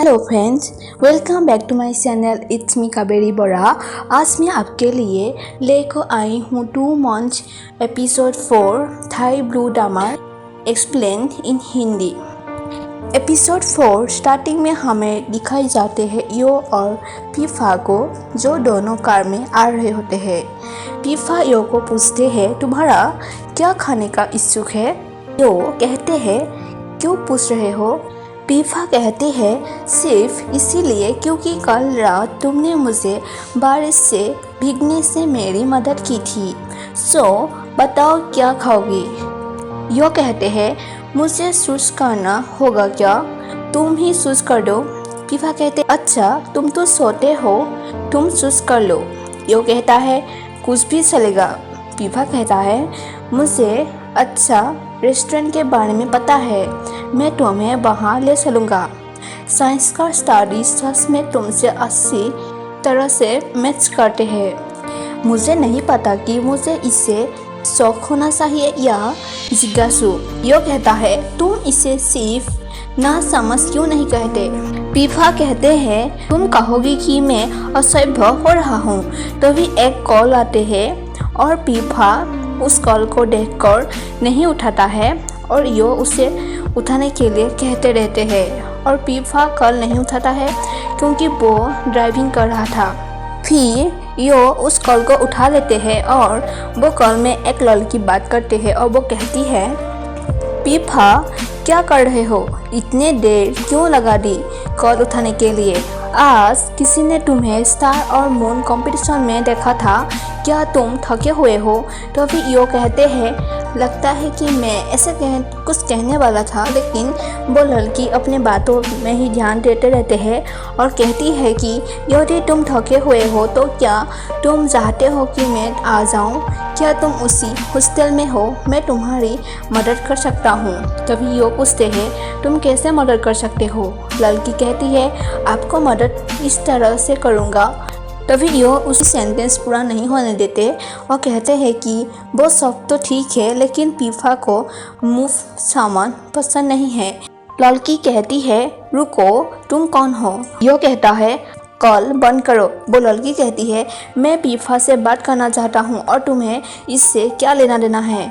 Hello friends, welcome back to my channel. It's me Kaberi Bora. आज मैं आपके लिए लेकर आई हूँ 2 months episode 4 Thai blue drama explain in Hindi. Episode 4 starting में हमें दिखाई जाते हैं यो और पीफा को, जो दोनों कार में आ रहे होते हैं। पीफा यो को पूछते हैं, तुम्हारा क्या खाने का इच्छुक है? यो कहते हैं, क्यों पूछ रहे हो? पीफा कहते हैं, सिर्फ इसीलिए क्योंकि कल रात तुमने मुझे बारिश से भीगने से मेरी मदद की थी। सो बताओ क्या खाओगी? यो कहते हैं, मुझे चूज करना होगा क्या? तुम ही चूज कर दो। पीफा कहते, अच्छा तुम तो सोते हो, तुम चूज कर लो। यो कहता है, कुछ भी चलेगा। पीफा कहता है, मुझे अच्छा रेस्टोरेंट के बारे में पता है, मैं तुम्हें वहाँ ले चलूँगा। साइंस का स्टडी सच में तुमसे अच्छी तरह से मैच करते हैं। मुझे नहीं पता कि मुझे इससे शौक होना चाहिए या जिज्ञासु। यो कहता है, तुम इसे सिर्फ ना समझ क्यों नहीं कहते? पीफा कहते हैं, तुम कहोगी कि मैं असभ्य हो रहा हूँ। तभी एक कॉल आते हैं और पीफा उस कॉल को देखकर नहीं उठाता है और यो उसे उठाने के लिए कहते रहते हैं और पीफा कॉल नहीं उठाता है क्योंकि वो ड्राइविंग कर रहा था। फिर यो उस कॉल को उठा लेते हैं और वो कॉल में एक लड़की बात करते हैं और वो कहती है, पीफा क्या कर रहे हो? इतने देर क्यों लगा दी कॉल उठाने के लिए? आज किसी ने तुम्हें स्टार और मून कंपटीशन में देखा था, क्या तुम थके हुए हो? तो फिर यो कहते हैं, लगता है कि मैं ऐसे कुछ कहने वाला था, लेकिन वो लड़की अपने बातों में ही ध्यान देते रहते हैं और कहती है कि यदि तुम थके हुए हो तो क्या तुम चाहते हो कि मैं आ जाऊं? क्या तुम उसी हॉस्टल में हो? मैं तुम्हारी मदद कर सकता हूँ। तभी यो पूछते हैं, तुम कैसे मदद कर सकते हो? लड़की कहती है, आपको मदद इस तरह से करूँगा। तभी यो उसी सेंटेंस पूरा नहीं होने देते और कहते हैं कि वो सब तो ठीक है, लेकिन पीफा को मुफ्त सामान पसंद नहीं है। लड़की कहती है, रुको, तुम कौन हो? यो कहता है, कॉल बंद करो। वो लड़की कहती है, मैं पीफा से बात करना चाहता हूँ और तुम्हें इससे क्या लेना देना है?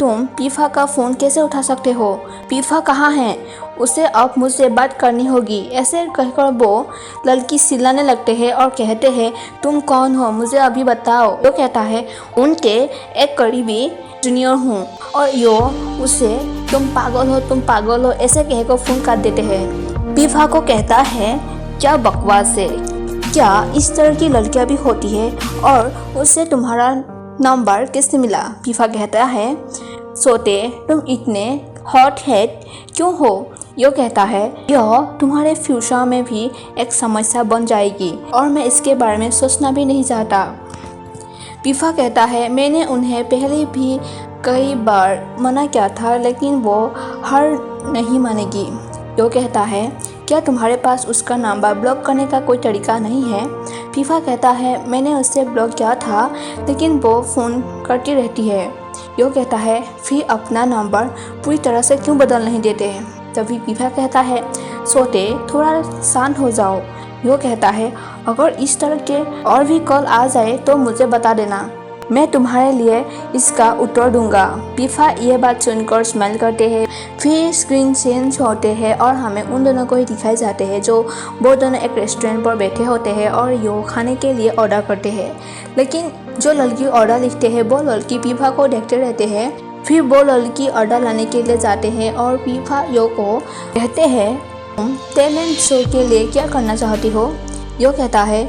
तुम पीफा का फ़ोन कैसे उठा सकते हो? पीफा कहाँ है? उसे अब मुझसे बात करनी होगी। ऐसे कहकर वो लड़की चिल्लाने लगते हैं और कहते हैं, तुम कौन हो? मुझे अभी बताओ। यो कहता है, उनके एक करीबी जूनियर हूँ। और यो उसे तुम पागल हो ऐसे कहकर फ़ोन काट देते हैं। पीफा को कहता है, क्या बकवास है? क्या इस तरह की लड़कियाँ भी होती है? और उससे तुम्हारा नंबर किससे मिला? पीफा कहता है, सोते तुम इतने हॉट हेड क्यों हो? यो कहता है, यह तुम्हारे फ्यूचर में भी एक समस्या बन जाएगी और मैं इसके बारे में सोचना भी नहीं चाहता। पीफा कहता है, मैंने उन्हें पहले भी कई बार मना किया था, लेकिन वो हार नहीं मानेगी। यो कहता है, क्या तुम्हारे पास उसका नंबर ब्लॉक करने का कोई तरीका नहीं है? पीफा कहता है, मैंने उसे ब्लॉक किया था, लेकिन वो फ़ोन करती रहती है। यो कहता है, फिर अपना नंबर पूरी तरह से क्यों बदल नहीं देते? तभी पीफा कहता है, सोते थोड़ा शांत हो जाओ। यो कहता है, अगर इस तरह के और भी कॉल आ जाए तो मुझे बता देना, मैं तुम्हारे लिए इसका उत्तर दूंगा। पीफा ये बात सुनकर स्माइल करते हैं। फिर स्क्रीन चेंज होते हैं और हमें उन दोनों को ही दिखाए जाते हैं, जो वो दोनों एक रेस्टोरेंट पर बैठे होते हैं और यो खाने के लिए ऑर्डर करते हैं। लेकिन जो लड़की ऑर्डर लिखते हैं वो लड़की पीफा को देखते रहते हैं। फिर वो लड़की ऑर्डर लाने के लिए जाते हैं और पीफा यो को कहते हैं, तुम टैलेंट शो के लिए क्या करना चाहती हो? यो कहता है,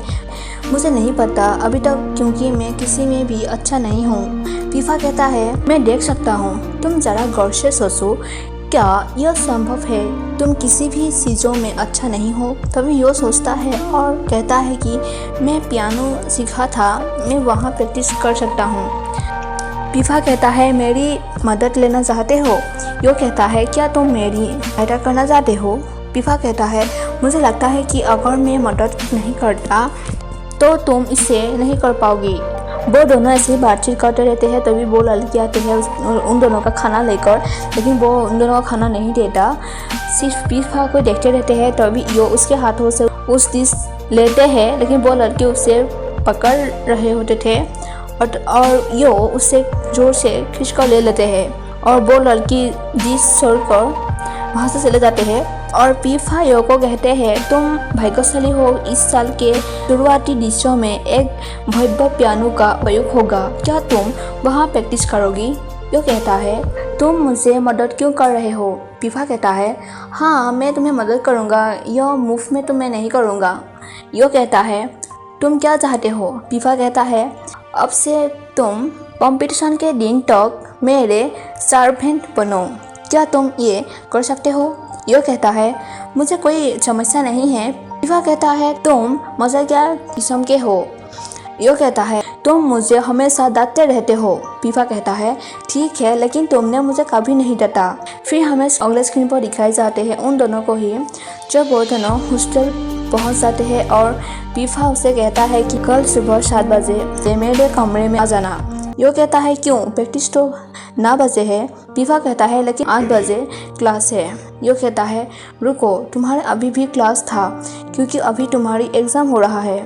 मुझे नहीं पता अभी तक, क्योंकि मैं किसी में भी अच्छा नहीं हूँ। पीफा कहता है, मैं देख सकता हूँ, तुम ज़रा गौर से सोचो, क्या यह संभव है? तुम किसी भी चीज़ों में अच्छा नहीं हो। तभी यो सोचता है और कहता है कि मैं पियानो सीखा था, मैं वहाँ प्रैक्टिस कर सकता हूँ। पीफा कहता है, मेरी मदद लेना चाहते हो? यो कहता है, क्या तुम मेरी सहायता करना चाहते हो? पीफा कहता है, मुझे लगता है कि अगर मैं मदद नहीं करता तो तुम इसे नहीं कर पाओगी वो दोनों ऐसे ही बातचीत करते रहते हैं। तभी वो लड़की आते हैं उन दोनों का खाना लेकर, लेकिन वो उन दोनों का खाना नहीं देता, सिर्फ पीफा को देखते रहते हैं। तभी यो उसके हाथों से उस डिश लेते हैं, लेकिन वो लड़के उसे पकड़ रहे होते थे और यो उससे जोर से खींच कर ले लेते हैं और वो लड़की डिश छोड़कर वहाँ से चले जाते हैं। और पीफा यो को कहते हैं, तुम भाग्यशाली हो, इस साल के शुरुआती दिशों में एक भव्य पियानो का प्रयोग होगा, क्या तुम वहाँ प्रैक्टिस करोगी? यो कहता है, तुम मुझे मदद क्यों कर रहे हो? पीफा कहता है, हाँ मैं तुम्हें मदद करूँगा, यह मुफ्त में तुम्हें नहीं करूँगा। यो कहता है, तुम क्या चाहते हो? पीफा कहता है, अब से तुम कंपटीशन के दिन तक मेरे सर्वेंट बनो, क्या तुम ये कर सकते हो? यो कहता है, मुझे कोई समस्या नहीं है। पीफा कहता है, तुम मज़ाकिया किस्म के हो। यो कहता है, तुम मुझे हमेशा डांटते रहते हो। पीफा कहता है, ठीक है, लेकिन तुमने मुझे कभी नहीं डांटा। फिर हमें अगले स्क्रीन पर दिखाई जाते हैं उन दोनों को ही, जब वो दोनों हॉस्टल पहुंच जाते हैं और पीफा उसे कहता है कि कल सुबह 7 बजे मेरे कमरे में आ जाना। यो कहता है, क्यों? प्रैक्टिस तो 9 बजे है। पीफा कहता है, लेकिन 8 बजे क्लास है। यो कहता है, रुको, तुम्हारे अभी भी क्लास था क्योंकि अभी तुम्हारी एग्ज़ाम हो रहा है।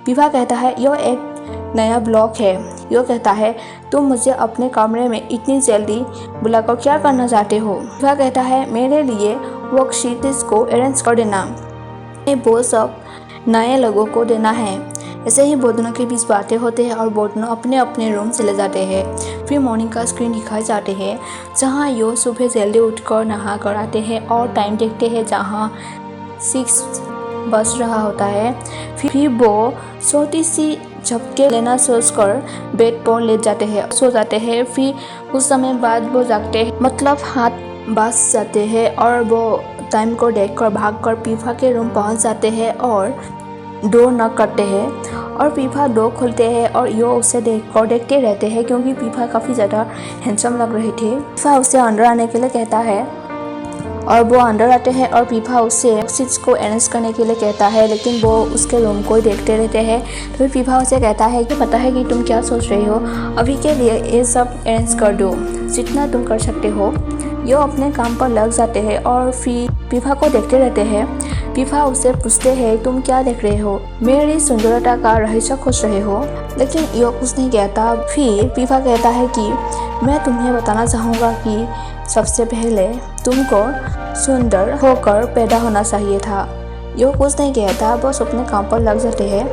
पीफा कहता है, यह एक नया ब्लॉक है। यो कहता है, तुम मुझे अपने कमरे में इतनी जल्दी बुलाकर क्या करना चाहते हो? पीफा कहता है, मेरे लिए वर्कशीट्स को अरेंज कर देना, वो सब नए लोगों को देना है। ऐसे ही वो दोनों के बीच बातें होते हैं और वो दोनों अपने अपने रूम चले जाते हैं। फिर मॉर्निंग का स्क्रीन दिखाए जाते हैं, जहाँ यो सुबह जल्दी उठकर नहा कर आते हैं और टाइम देखते हैं, जहाँ 6 बज रहा होता है। फिर वो छोटी सी झपके लेना सोचकर बेड पर लेट जाते हैं, सो जाते हैं। फिर कुछ समय बाद वो जागते हैं, मतलब हाथ बज जाते हैं और वो टाइम को देखकर भागकर पीफा के रूम पहुंच जाते हैं और डोर नॉक करते हैं। और पीफा डोर खोलते हैं और यो उसे देखते रहते हैं, क्योंकि पीफा काफ़ी ज़्यादा हैंडसम लग रहे थे। पीफा उसे अंदर आने के लिए कहता है और वो अंदर आते हैं और पीफा उसे सीट्स को अरेंज करने के लिए कहता है, लेकिन वो उसके रूम को ही देखते रहते हैं। तो फिर पीफा उसे कहता है कि पता है कि तुम क्या सोच रहे हो, अभी के लिए ये सब अरेंज कर दो, जितना तुम कर सकते हो। यो अपने काम पर लग जाते हैं और फिर पीफा को देखते रहते हैं। पीफा उसे पूछते हैं, तुम क्या देख रहे हो? मेरी सुंदरता का रहस्य खोज रहे हो? लेकिन यो कुछ नहीं कहता। फिर पीफा कहता है कि मैं तुम्हें बताना चाहूँगा कि सबसे पहले तुमको सुंदर होकर पैदा होना चाहिए था। यो कुछ नहीं कहता, बस अपने काम पर लग जाते हैं।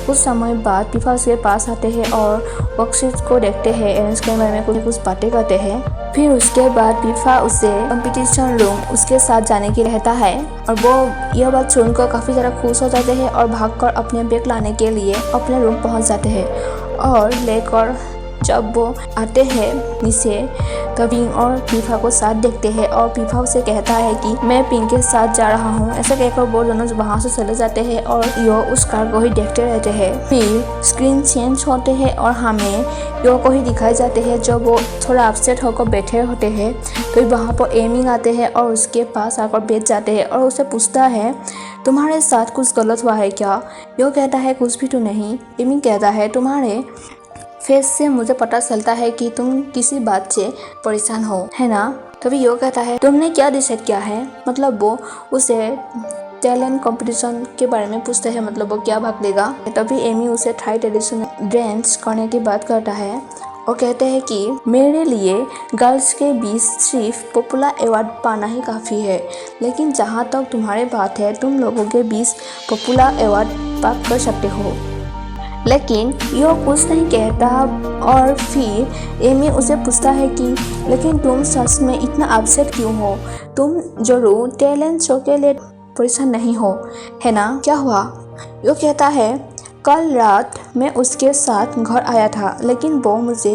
कुछ समय बाद पीफा उसके पास आते हैं और वर्कशीट को देखते हैं, अरेंज करने में कुछ बातें करते हैं। फिर उसके बाद पीफा उसे कंपटीशन रूम उसके साथ जाने की रहता है और वो यह बात सुनकर काफ़ी ज़्यादा खुश हो जाते हैं और भागकर अपने बैग लाने के लिए अपने रूम पहुंच जाते हैं। और लेकर जब वो आते हैं नीचे, तो पिंक और पीफा को साथ देखते हैं और पीफा उसे कहता है कि मैं पिंक के साथ जा रहा हूँ। ऐसा कहकर वो दोनों वहाँ से चले जाते हैं और यो उस कार को ही देखते रहते हैं। फिर स्क्रीन चेंज होते हैं और हमें यो को ही दिखाए जाते हैं, जब वो थोड़ा अपसेट होकर बैठे होते हैं। तो वहाँ पर एमिंग आते हैं और उसके पास आकर बैठ जाते हैं और उसे पूछता है, तुम्हारे साथ कुछ गलत हुआ है क्या? यो कहता है, कुछ भी तो नहीं। एमिंग कहता है, तुम्हारे फेस से मुझे पता चलता है कि तुम किसी बात से परेशान हो, है ना? तभी यो कहता है, तुमने क्या डिसाइड किया है? मतलब वो उसे टैलेंट कंपटीशन के बारे में पूछते हैं, मतलब वो क्या भाग लेगा। तभी एमी उसे थाई ट्रेडिशनल डांस करने की बात करता है और कहते हैं कि मेरे लिए गर्ल्स के बीच सिर्फ पॉपुलर अवार्ड पाना ही काफ़ी है, लेकिन जहाँ तक तुम्हारी बात है, तुम लोगों के बीच पॉपुलर अवार्ड प्राप्त कर सकते हो। लेकिन यो कुछ नहीं कहता और फिर एमी उसे पूछता है कि लेकिन तुम सच में इतना अपसेट क्यों हो? तुम जरूर टैलेंट शो के लिए परेशान नहीं हो, है ना? क्या हुआ? यो कहता है, कल रात मैं उसके साथ घर आया था, लेकिन वो मुझे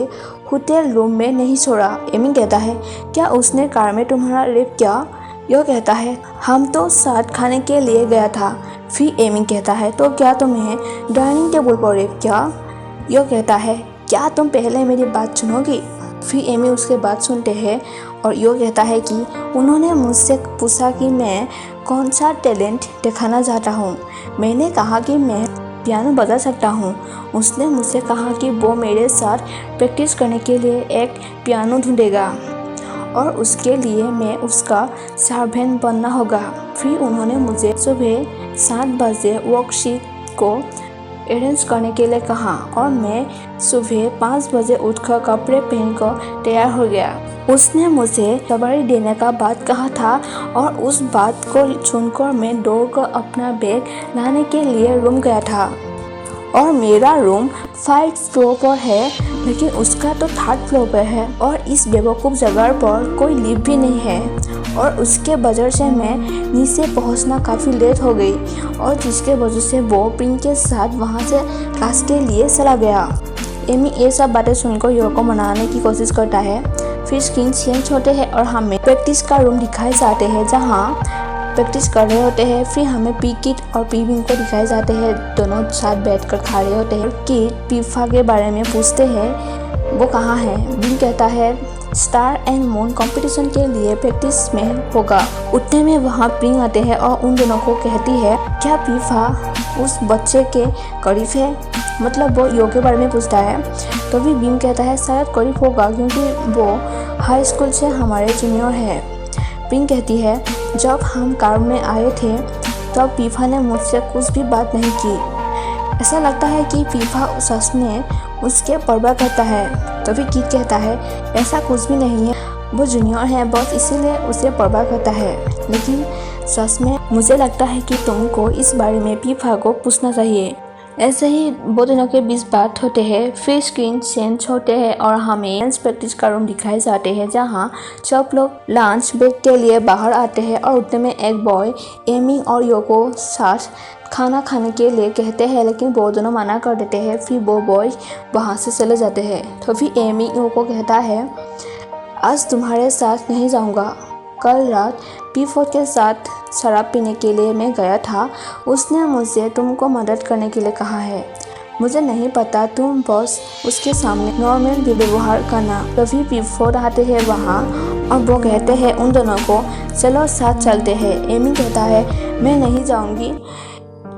होटल रूम में नहीं छोड़ा। एमी कहता है, क्या उसने कार में तुम्हारा रेप किया? यो कहता है, हम तो साथ खाने के लिए गया था। फिर एमी कहता है, तो क्या तुम्हें डाइनिंग टेबल पर रेप किया? यो कहता है, क्या तुम पहले मेरी बात सुनोगी? फिर एमी उसके बात सुनते हैं और यो कहता है कि उन्होंने मुझसे पूछा कि मैं कौन सा टैलेंट दिखाना चाहता हूँ। मैंने कहा कि मैं पियानो बजा सकता हूँ। उसने मुझसे कहा कि वो मेरे साथ प्रैक्टिस करने के लिए एक पियानो ढूंढेगा और उसके लिए मैं उसका सर्वेंट बनना होगा। फिर उन्होंने मुझे सुबह 7 बजे वर्कशीट को अरेंज करने के लिए कहा और मैं सुबह 5 बजे उठकर कपड़े पहनकर तैयार हो गया। उसने मुझे सवारी देने का बात कहा था और उस बात को सुनकर मैं दौड़कर अपना बैग लाने के लिए रूम गया था और मेरा रूम 5th फ्लोर पर है, लेकिन उसका तो 3rd फ्लोर पर है और इस बेवकूफ़ जगह पर कोई लिफ्ट भी नहीं है और उसके वजह से मैं नीचे पहुंचना काफ़ी लेट हो गई और जिसके वजह से वो प्रिंस के साथ वहां से क्लास के लिए चला गया। एमी ये सब बातें सुनकर यो को मनाने की कोशिश करता है। फिर स्क्रीन चेंज होते हैं और हमें प्रैक्टिस का रूम दिखाए जाते हैं जहाँ प्रैक्टिस कर रहे होते हैं। फिर हमें पी किट और पी विंग को दिखाए जाते हैं, दोनों साथ बैठकर खा रहे होते हैं। किट पीफा के बारे में पूछते हैं वो कहाँ है। विंग कहता है स्टार एंड मून कंपटीशन के लिए प्रैक्टिस में होगा। उतने में वहाँ प्रिंग आते हैं और उन दोनों को कहती है क्या पीफा उस बच्चे के करीब है, मतलब वो यो के बारे में पूछता है। तो भी विंग कहता है शायद करीब होगा क्योंकि वो हाई स्कूल से हमारे जूनियर है। प्रिंग कहती है जब हम कार में आए थे तब पीफा ने मुझसे कुछ भी बात नहीं की। ऐसा लगता है कि पीफा सच में उसके परवाह करता है। तभी किट कहता है ऐसा कुछ भी नहीं है, वो जूनियर है बस इसीलिए उसे परवाह करता है, लेकिन सच में मुझे लगता है कि तुमको इस बारे में पीफा को पूछना चाहिए। ऐसे ही वो दोनों के बीच बात होते हैं। फिर स्क्रीन चेंज होते हैं और हमें लंच प्रैक्टिस का रूम दिखाए जाते हैं जहाँ सब लोग लंच ब्रेक के लिए बाहर आते हैं और उतने में एक बॉय एमी और यो को साथ खाना खाने के लिए कहते हैं, लेकिन वो दोनों मना कर देते हैं। फिर वो बॉय वहाँ से चले जाते हैं। तो फिर एमी यो को कहता है आज तुम्हारे साथ नहीं जाऊँगा। कल रात पी4 के साथ शराब पीने के लिए मैं गया था, उसने मुझे तुमको मदद करने के लिए कहा है। मुझे नहीं पता, तुम बस उसके सामने नॉर्मल भी व्यवहार करना। तभी पी4 आते हैं वहाँ और वो कहते हैं उन दोनों को चलो साथ चलते हैं। एमी कहता है मैं नहीं जाऊँगी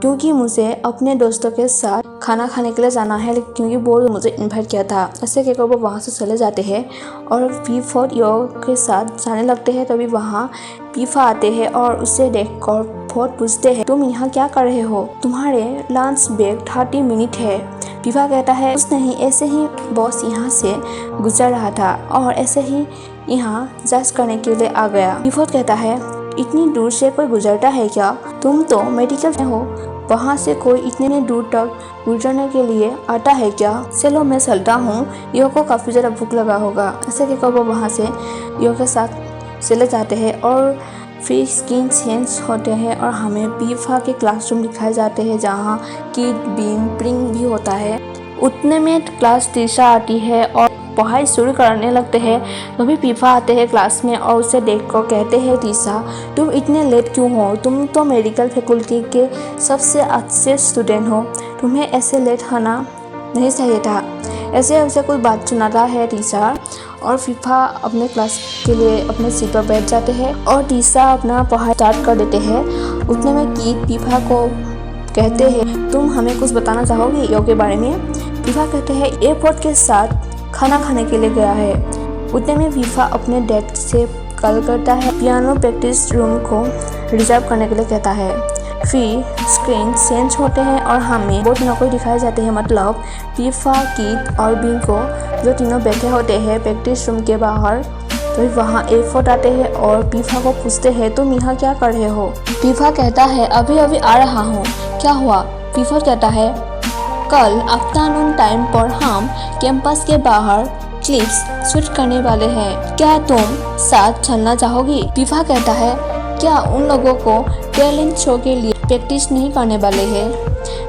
क्योंकि मुझे अपने दोस्तों के साथ खाना खाने के लिए जाना है, क्योंकि वो मुझे इन्वाइट किया था। ऐसे कहकर वो वहाँ से चले जाते हैं और पी4 यो के साथ जाने लगते हैं। तभी वहाँ पीफा आते हैं और उसे देखकर बहुत पूछते हैं तुम यहाँ क्या कर रहे हो, तुम्हारे लंच ब्रेक 30 मिनट है। पीफा कहता है कुछ नहीं, ऐसे ही बॉस यहाँ से गुजर रहा था और ऐसे ही यहाँ जज करने के लिए आ गया। पी4 कहता है इतनी दूर से कोई गुजरता है क्या, तुम तो मेडिकल में हो, वहाँ से कोई इतने दूर तक गुजरने के लिए आता है क्या। चलो मैं चलता हूँ, यो को काफ़ी ज़्यादा भूख लगा होगा। ऐसे कहकर वो वहाँ से यो के साथ चले जाते हैं और फिर स्क्रीन चेंज होते हैं और हमें पीफा के क्लासरूम दिखाए जाते हैं जहाँ किट बीम प्रिंग भी होता है। उतने में क्लास टीचर आती है और पढ़ाई शुरू करने लगते हैं। तभी पीफा आते हैं क्लास में और उसे देखकर कहते हैं टीचर तुम इतने लेट क्यों हो, तुम तो मेडिकल फैकल्टी के सबसे अच्छे स्टूडेंट हो, तुम्हें ऐसे लेट होना नहीं चाहिए था। ऐसे उसे कुछ बात सुनाता है टीचर और पीफा अपने क्लास के लिए अपने सीट पर बैठ जाते हैं और टीचर अपना पढ़ाई स्टार्ट कर देते हैं। उतने में किट पीफा को कहते हैं तुम हमें कुछ बताना चाहोगे यो के बारे में। पीफा कहते हैं एयरपोर्ट के साथ खाना खाने के लिए गया है। उतने में पीफा अपने डैड से कॉल करता है, पियानो प्रैक्टिस रूम को रिजर्व करने के लिए कहता है। फिर स्क्रीन चेंज होते हैं और हमें वो तीनों को दिखाए जाते हैं, मतलब पीफा किट और बिंग को, जो तीनों बैठे होते हैं प्रैक्टिस रूम के बाहर। तो वहाँ एयरपोर्ट आते हैं और पीफा को पूछते हैं तुम यहाँ क्या कर रहे हो। पीफा कहता है अभी अभी आ रहा हूँ, क्या हुआ। पीफा कहता है कल आफ्टरनून टाइम पर हम कैंपस के बाहर क्लिप्स शूट करने वाले हैं, क्या तुम साथ चलना चाहोगी। पीफा कहता है क्या उन लोगों को टैलेंट शो के लिए प्रैक्टिस नहीं करने वाले हैं।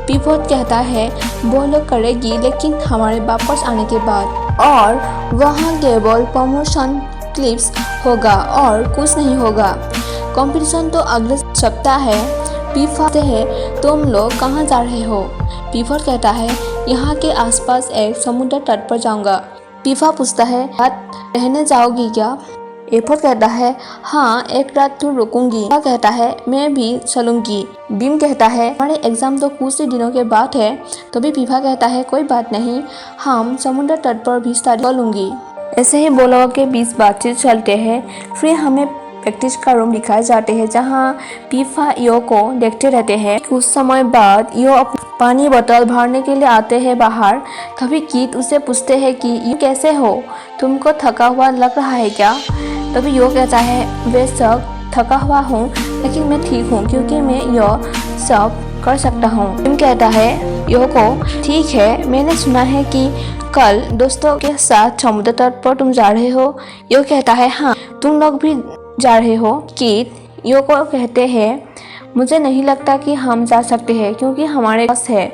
पीफा कहता है वो लोग करेगी लेकिन हमारे वापस आने के बाद, और वहाँ केवल प्रमोशन क्लिप्स होगा और कुछ नहीं होगा। कंपटीशन तो अगले सप्ताह है। पीफा कहते हैं तुम लोग कहाँ जा रहे हो। पीफा कहता है यहाँ के आसपास एक समुद्र तट पर जाऊंगा। पीफा पूछता है रात रहने जाओगी क्या। एफोर्ड कहता है हाँ एक रात तो रुकूंगी। पीफा कहता है मैं भी चलूंगी। बीम कहता है हमारे एग्जाम तो कुछ ही दिनों के बाद है। तभी पीफा कहता है कोई बात नहीं, हम समुद्र तट पर भी स्टडी कर लूंगी। ऐसे ही वो लोगों के बीच बातचीत चलते हैं। फिर हमें प्रैक्टिस का रूम दिखाए जाते हैं जहाँ पीफा यो को देखते रहते हैं। कुछ समय बाद यो पानी बोतल भरने के लिए आते हैं बाहर। तभी कीट उसे पूछते हैं कि यू कैसे हो, तुमको थका हुआ लग रहा है क्या? तभी यो कहता है बेशक थका हुआ हूँ लेकिन मैं ठीक हूँ क्योंकि मैं यह सब कर सकता हूँ। बीम कहता है यो को ठीक है, मैंने सुना है कि कल दोस्तों के साथ समुद्र तट पर तुम जा रहे हो। यो कहता है हाँ तुम लोग भी जा रहे हो। कीट यो को कहते हैं मुझे नहीं लगता कि हम जा सकते हैं क्योंकि हमारे पास है।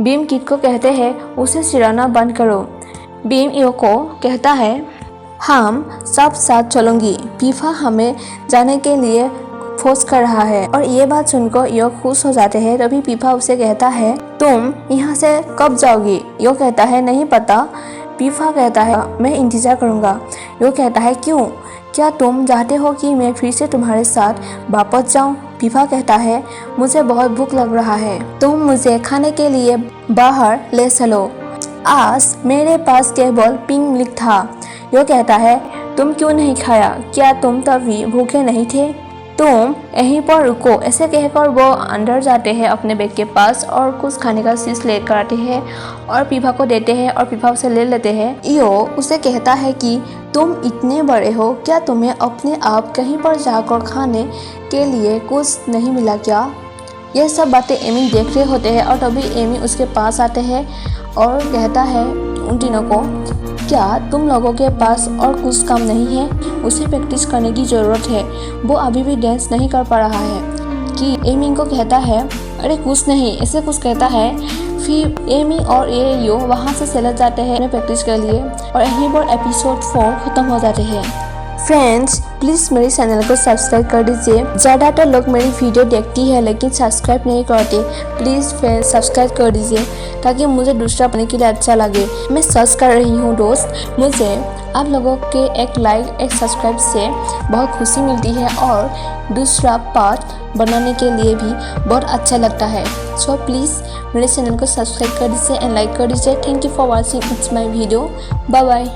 बीम कीट को कहते हैं उसे चिढ़ाना बंद करो। बीम यो को कहता है हम सब साथ चलूंगी, पीफा हमें जाने के लिए फोर्स कर रहा है। और ये बात सुनकर यो खुश हो जाते हैं। तभी पीफा उसे कहता है तुम यहाँ से कब जाओगी? यो कहता है नहीं पता। पीफा कहता है मैं इंतजार करूँगा। यो कहता है क्यों, क्या तुम चाहते हो कि मैं फिर से तुम्हारे साथ वापस जाऊं? पीफा कहता है मुझे बहुत भूख लग रहा है, तुम मुझे खाने के लिए बाहर ले चलो। आज मेरे पास केवल पिंक मिल्क था। यो कहता है तुम क्यों नहीं खाया, क्या तुम तभी भूखे नहीं थे? तुम यहीं पर रुको। ऐसे कहकर वो अंदर जाते हैं अपने बैग के पास और कुछ खाने का चीज लेकर आते हैं और पीफा को देते हैं और पीफा उसे ले लेते हैं। यो उसे कहता है कि तुम इतने बड़े हो, क्या तुम्हें अपने आप कहीं पर जाकर खाने के लिए कुछ नहीं मिला क्या? यह सब बातें एमी देख रहे होते हैं और तभी एमी उसके पास आते हैं और कहता है उन तीनों को क्या तुम लोगों के पास और कुछ काम नहीं है? उसे प्रैक्टिस करने की ज़रूरत है, वो अभी भी डांस नहीं कर पा रहा है। कि एमी को कहता है अरे कुछ नहीं, ऐसे कुछ कहता है। फिर एमी और यो वहाँ से चले जाते हैं अपने प्रैक्टिस के लिए और यहीं पर एपिसोड 4 खत्म हो जाते हैं। फ्रेंड्स प्लीज़ मेरे चैनल को सब्सक्राइब कर दीजिए। ज़्यादातर लोग मेरी वीडियो देखती है लेकिन सब्सक्राइब नहीं करते। प्लीज़ फ्रेंड्स सब्सक्राइब कर दीजिए ताकि मुझे दूसरा बनने के लिए अच्छा लगे। मैं सर्च कर रही हूँ दोस्त, मुझे आप लोगों के एक लाइक एक सब्सक्राइब से बहुत खुशी मिलती है और दूसरा पार्ट बनाने के लिए भी बहुत अच्छा लगता है। सो प्लीज़ मेरे चैनल को सब्सक्राइब कर दीजिए एंड लाइक कर दीजिए। Thank you for watching it's my video. Bye bye.